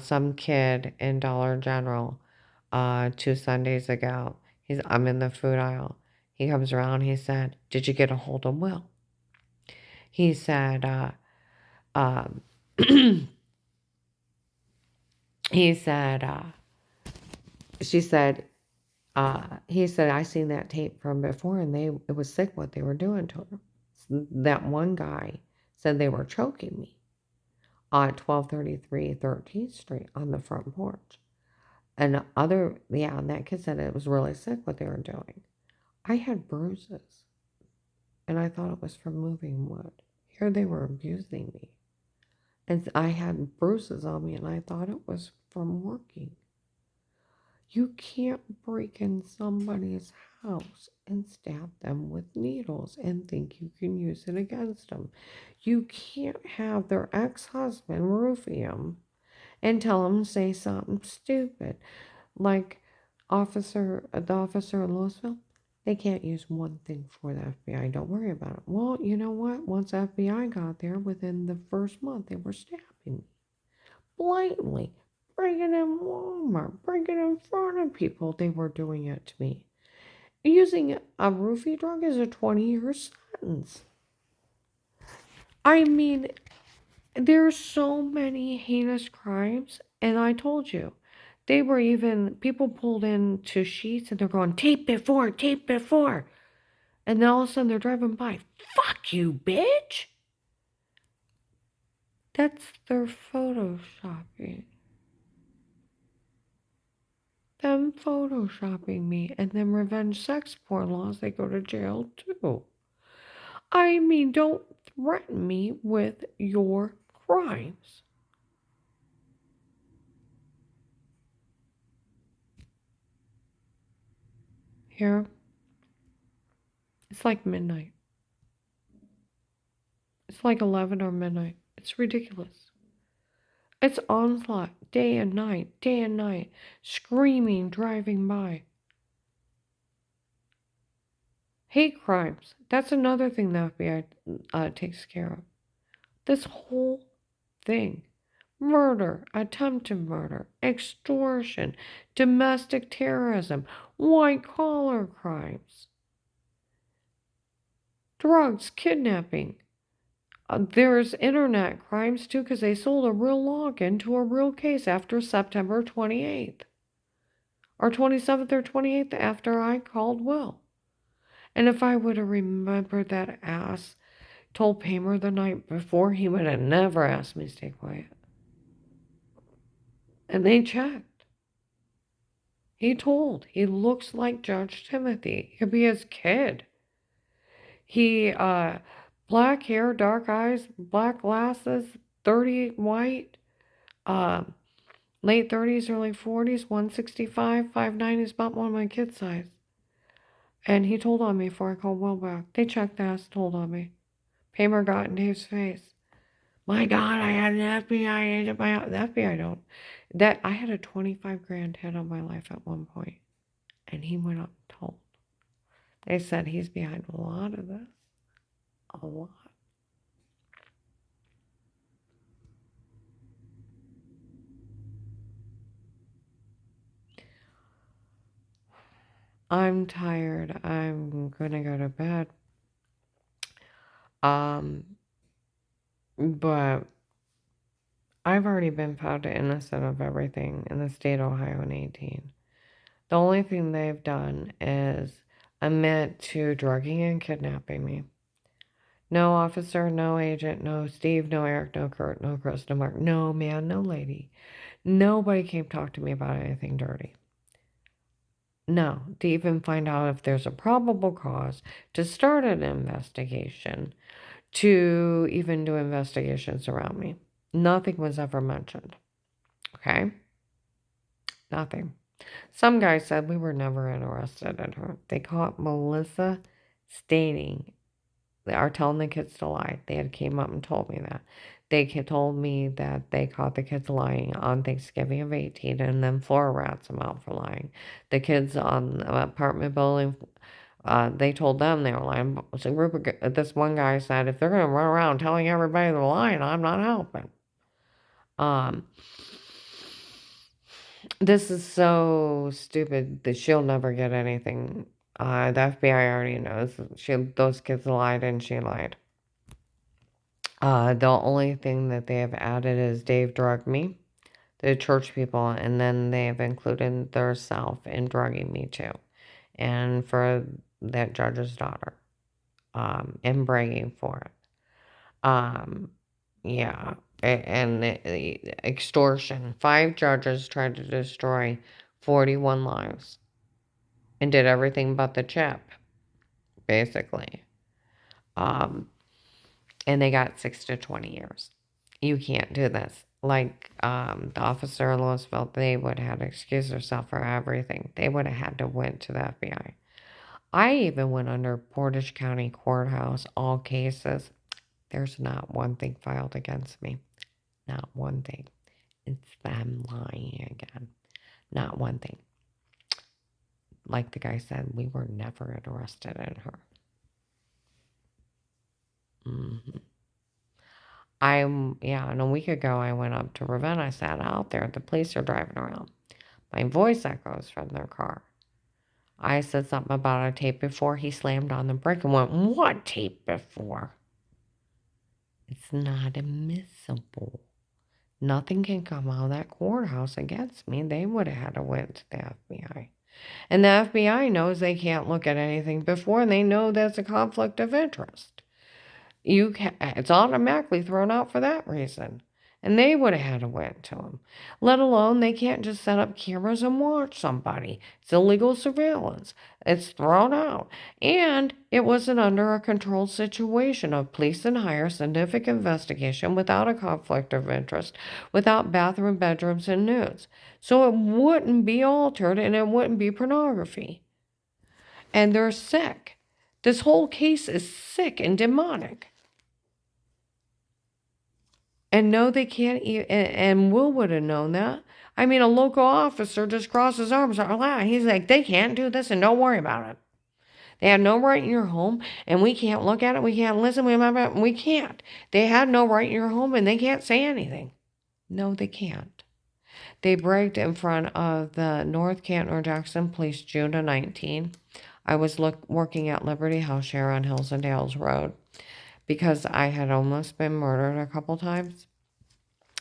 Some kid in Dollar General, 2 Sundays ago, I'm in the food aisle. He comes around, he said, did you get a hold of Will? He said, he said, she said, he said, I seen that tape from before, and it was sick what they were doing to her. That one guy said they were choking me on 1233 13th Street on the front porch. And that kid said it was really sick what they were doing. I had bruises, and I thought it was from moving wood. Here they were abusing me. And I had bruises on me, and I thought it was from working. You can't break in somebody's house and stab them with needles and think you can use it against them. You can't have their ex-husband roofie them and tell them to say something stupid. Like the officer in Louisville, they can't use one thing for the FBI. Don't worry about it. Well, you know what? Once FBI got there, within the first month, they were stabbing me. Blatantly. Breaking in Walmart. Breaking in front of people. They were doing it to me. Using a roofie drug is a 20-year sentence. I mean, there's so many heinous crimes, and I told you, people pulled into Sheets and they're going, tape before, and then all of a sudden they're driving by, fuck you, bitch! That's their photoshopping. Them photoshopping me, and then revenge sex porn laws, they go to jail too. I mean, don't threaten me with your crimes. Here, it's like midnight. It's like 11 or midnight. It's ridiculous. It's onslaught, day and night, screaming, driving by. Hate crimes. That's another thing the FBI takes care of. This whole thing. Murder, attempted murder, extortion, domestic terrorism, white-collar crimes, drugs, kidnapping. There's internet crimes too, because they sold a real login to a real case after September 28th. Or 27th or 28th after I called Will. And if I would have remembered that ass told Paymer the night before, he would have never asked me to stay quiet. And they checked. He looks like Judge Timothy. He could be his kid. He, black hair, dark eyes, black glasses, 30 white, late 30s, early 40s, 165, 5'9", is about one of my kids' size. And he told on me before I called Will back. They checked the ass, told on me. Paymer got in Dave's face. My God, I had an FBI agent. The FBI don't. I had a 25 grand hit on my life at one point, and he went up and told. They said he's behind a lot of this. A lot. I'm tired. I'm gonna go to bed. But I've already been found innocent of everything in the state of Ohio in 18. The only thing they've done is admit to drugging and kidnapping me. No officer, no agent, no Steve, no Eric, no Kurt, no Chris, no Mark, no man, no lady. Nobody came talk to me about anything dirty. No, to even find out if there's a probable cause, to start an investigation, to even do investigations around me. Nothing was ever mentioned. Okay? Nothing. Some guy said we were never interested in her. They caught Melissa stating, they are telling the kids to lie. They had came up and told me that. They told me that they caught the kids lying on Thanksgiving of 18 and then Flora rats them out for lying. The kids on the apartment building, they told them they were lying. So this one guy said, if they're going to run around telling everybody they're lying, I'm not helping. This is so stupid that she'll never get anything. The FBI already knows those kids lied and she lied. The only thing that they have added is Dave drugged me, the church people, and then they have included their self in drugging me too. And for that judge's daughter, and bragging for it. Yeah. And the extortion. 5 judges tried to destroy 41 lives and did everything but the chip, basically. And they got 6 to 20 years. You can't do this. Like the officer in Louisville, they would have had to excuse herself for everything. They would have had to went to the FBI. I even went under Portage County Courthouse, all cases. There's not one thing filed against me. Not one thing. It's them lying again. Not one thing. Like the guy said, we were never interested in her. And a week ago I went up to Ravenna. I sat out there. The police are driving around. My voice echoes from their car. I said something about a tape before. He slammed on the brake and went, "What tape before?" It's not admissible. Nothing can come out of that courthouse against me. They would have had to went to the FBI. And the FBI knows they can't look at anything before, and they know that's a conflict of interest. It's automatically thrown out for that reason. And they would have had to went to him. Let alone they can't just set up cameras and watch somebody. It's illegal surveillance. It's thrown out. And it wasn't under a controlled situation of police and hire scientific investigation without a conflict of interest, without bathroom, bedrooms, and nudes. So it wouldn't be altered and it wouldn't be pornography. And they're sick. This whole case is sick and demonic. And no, they can't, and Will would have known that. I mean, a local officer just crossed his arms. He's like, they can't do this and don't worry about it. They had no right in your home, and we can't look at it. We can't listen. We can't. They had no right in your home, and they can't say anything. No, they can't. They bragged in front of the North Canton or Jackson Police June of 19. I was working at Liberty House here on Hills and Dales Road because I had almost been murdered a couple times.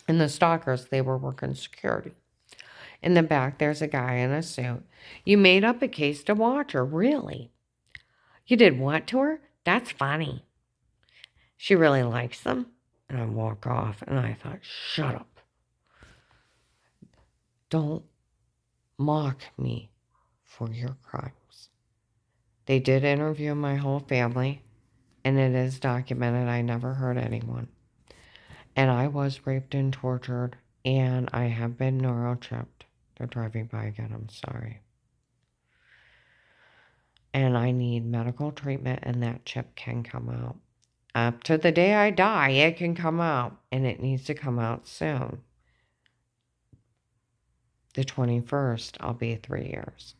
And the stalkers, they were working security. In the back, there's a guy in a suit. You made up a case to watch her, really? You did what to her? That's funny. She really likes them? And I walk off, and I thought, shut up. Don't mock me for your crimes. They did interview my whole family, and it is documented. I never hurt anyone. And I was raped and tortured, and I have been neurochipped. They're driving by again, I'm sorry. And I need medical treatment, and that chip can come out. Up to the day I die, it can come out, and it needs to come out soon. The 21st, I'll be 3 years.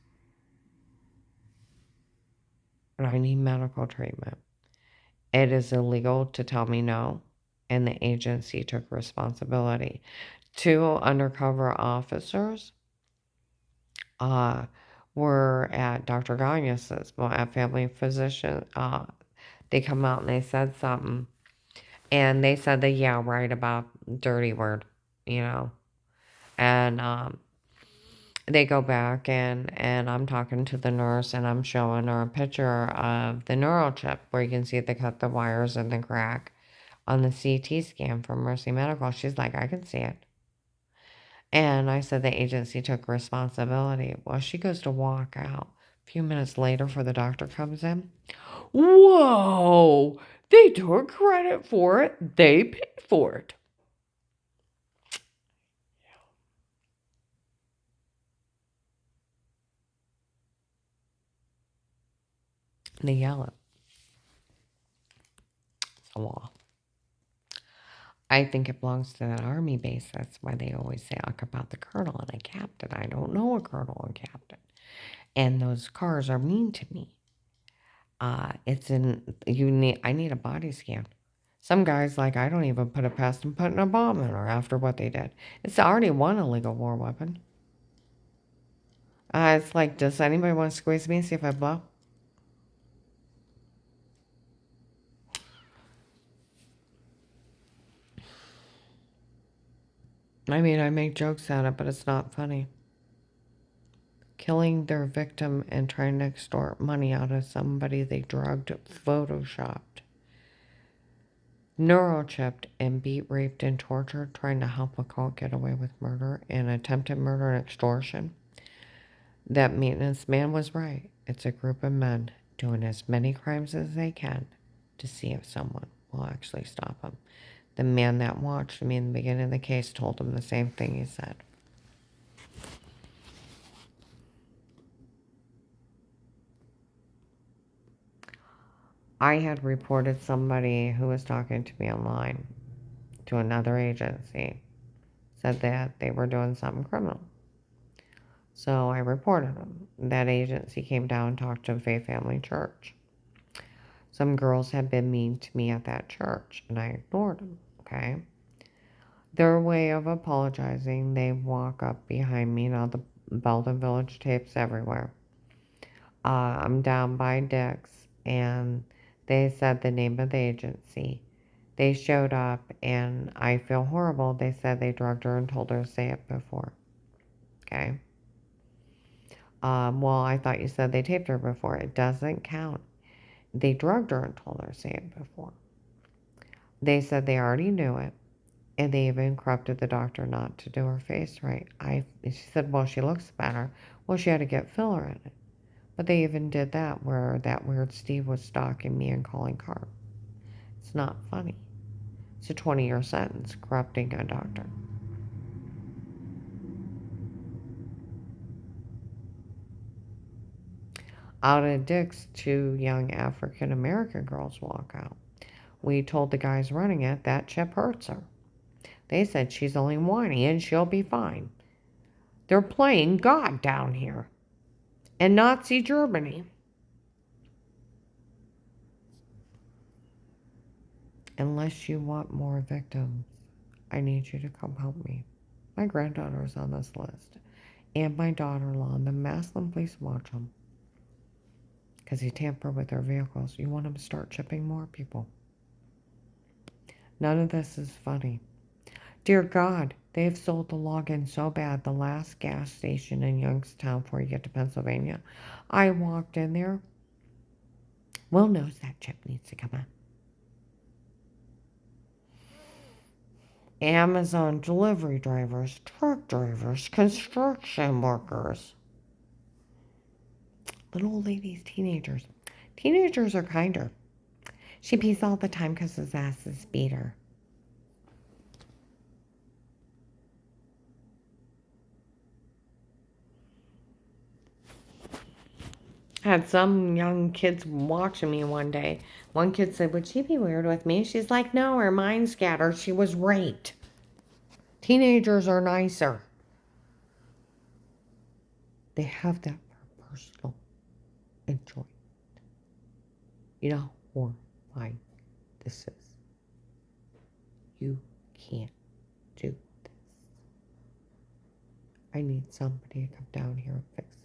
And I need medical treatment. It is illegal to tell me no, and the agency took responsibility. 2 undercover officers were at Dr. Gagnos's, at family physician. They come out and they said something. And they said the yeah right about dirty word. you know. And they go back and I'm talking to the nurse and I'm showing her a picture of the neural chip where you can see they cut the wires in the crack on the CT scan from Mercy Medical. She's like, I can see it. And I said the agency took responsibility. Well, she goes to walk out. A few minutes later, before the doctor comes in, whoa, they took credit for it. They paid for it. They yell it. It's a law. I think it belongs to that army base. That's why they always say about the colonel and a captain. I don't know a colonel and captain. And those cars are mean to me. I need a body scan. Some guys, like, I don't even put it past them putting a bomb in her after what they did. It's already one illegal war weapon. It's like, does anybody want to squeeze me and see if I blow? I mean, I make jokes at it, but it's not funny. Killing their victim and trying to extort money out of somebody they drugged, photoshopped, neurochipped, and beat, raped, and tortured, trying to help a cult get away with murder and attempted murder and extortion. That maintenance man was right. It's a group of men doing as many crimes as they can to see if someone will actually stop them. The man that watched me in the beginning of the case told him the same thing he said. I had reported somebody who was talking to me online to another agency, said that they were doing something criminal. So I reported them. That agency came down and talked to Faith Family Church. Some girls had been mean to me at that church, and I ignored them, okay? Their way of apologizing, they walk up behind me, now the Belden Village tapes everywhere. I'm down by Dick's, and they said the name of the agency. They showed up, and I feel horrible. They said they drugged her and told her to say it before. Okay? Well, I thought you said they taped her before. It doesn't count. They drugged her and told her to say it before. They said they already knew it, and they even corrupted the doctor not to do her face right. She said, well, she looks better. Well, she had to get filler in it. But they even did that where that weird Steve was stalking me and calling Carp. It's not funny. It's a 20-year sentence, corrupting a doctor. Out of Dick's, 2 young African American girls walk out. We told the guys running it that chip hurts her. They said she's only whiny and she'll be fine. They're playing God down here in Nazi Germany. Unless you want more victims, I need you to come help me. My granddaughter is on this list. And my daughter-in-law, and the Massillon police watch them. Because he tampered with their vehicles. You want him to start chipping more people. None of this is funny. Dear God, they've sold the login so bad. The last gas station in Youngstown before you get to Pennsylvania. I walked in there. Will knows that chip needs to come on. Amazon delivery drivers, truck drivers, construction workers. Little old ladies, teenagers. Teenagers are kinder. She pees all the time because his asses beat her. Had some young kids watching me one day. One kid said, would she be weird with me? She's like, no, her mind's scattered. She was raped. Teenagers are nicer. They have that for personal enjoyment. You know how horrifying this is. You can't do this. I need somebody to come down here and fix it.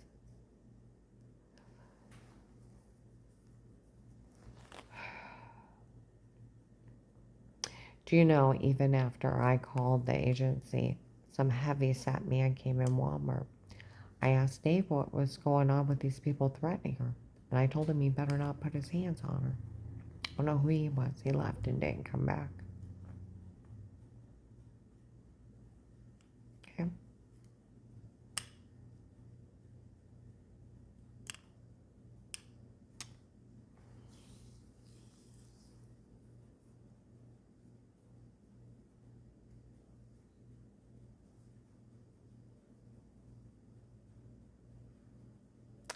Do Do you know, even after I called the agency, some heavy-set man came in Walmart. I asked Dave what was going on with these people threatening her, and I told him he better not put his hands on her. I don't know who he was. He left and didn't come back. Okay.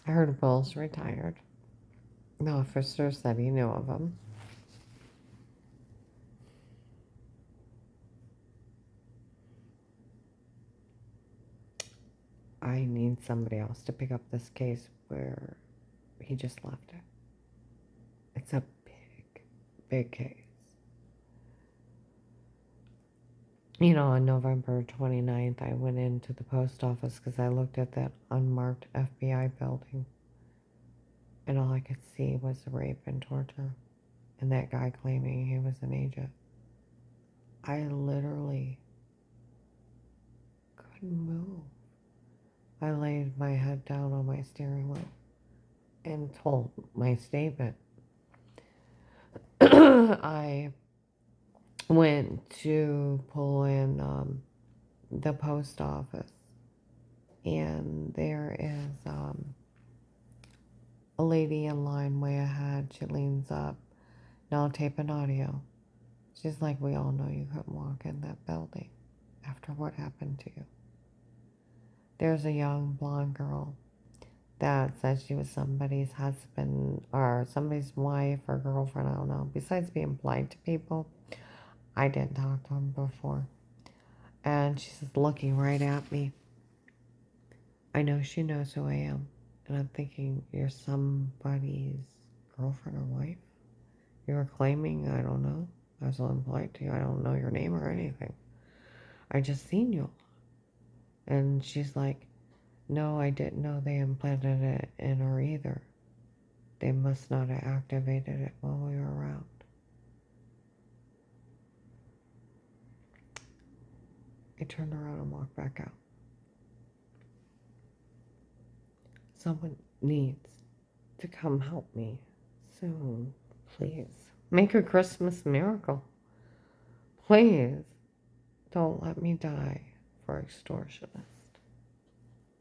I heard Will's retired. The officer said he knew of him. I need somebody else to pick up this case where he just left it. It's a big, big case. You know, on November 29th, I went into the post office because I looked at that unmarked FBI building. And all I could see was rape and torture. And that guy claiming he was an agent. I literally couldn't move. I laid my head down on my steering wheel and told my statement. I went to pull in the post office, and there is a lady in line way ahead. She leans up. Now tape and audio. She's like, we all know you couldn't walk in that building after what happened to you. There's a young blonde girl that said she was somebody's husband or somebody's wife or girlfriend, I don't know. Besides being polite to people, I didn't talk to him before. And she's just looking right at me. I know she knows who I am. And I'm thinking, you're somebody's girlfriend or wife? You were claiming, I don't know. I was unpolite to you. I don't know your name or anything. I just seen you. And she's like, no, I didn't know they implanted it in her either. They must not have activated it while we were around. I turned around and walked back out. Someone needs to come help me soon, please. Make a Christmas miracle. Please don't let me die for extortionists.